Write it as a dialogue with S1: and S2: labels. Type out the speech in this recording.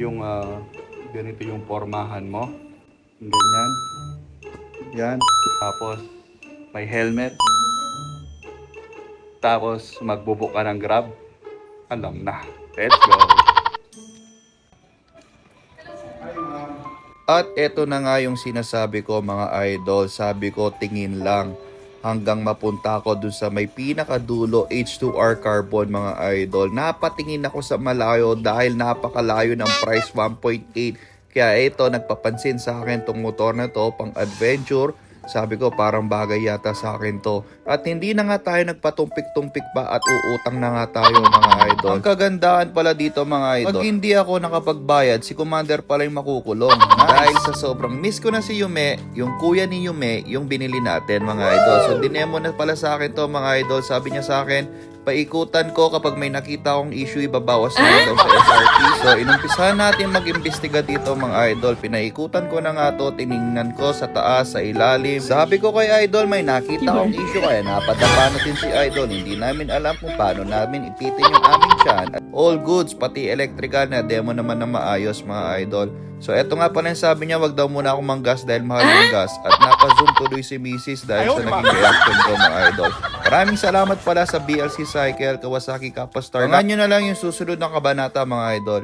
S1: yung ganito yung pormahan mo. Ganyan. Yan. Tapos may helmet. Tapos magbubook ka ng Grab. Alam na. Let's go.
S2: At eto na nga yung sinasabi ko mga idol. Sabi ko tingin lang hanggang mapunta ako dun sa may pinakadulo H2R Carbon mga idol. Napatingin ako sa malayo dahil napakalayo ng price 1.8. Kaya ito nagpapansin sa akin tong motor na to pang adventure. Sabi ko parang bagay yata sa akin to. At hindi na nga tayo nagpatumpik-tumpik pa at uutang na nga tayo mga idol. Ang kagandahan pala dito mga idol, pag hindi ako nakapagbayad, si Commander pala yung makukulong. Dahil sa sobrang miss ko na si Yume, yung kuya ni Yume, yung binili natin mga idol. So dinemo na pala sa akin to mga idol. Sabi niya sa akin, paikutan ko kapag may nakita akong issue, ibabawas na daw sa SRP. So, inumpisahan natin mag-imbestiga dito mga idol. Pinaikutan ko na nga to, tiningnan ko sa taas, sa ilalim. Sabi ko kay idol, may nakita akong issue kaya napadapa natin si idol. Hindi namin alam kung paano namin ipitin yung aming tiyan. All goods, pati electrical na demo naman na maayos mga idol. So, eto nga pala yung sabi niya, wag daw muna ako manggas dahil mahal yung gas. At napa-zoom tuloy si Mrs. dahil sa naging reaction ko mga idol. Maraming salamat pala sa BLC Cycle, Kawasaki Kappa Star. Tingnan nyo na lang yung susunod na kabanata mga idol.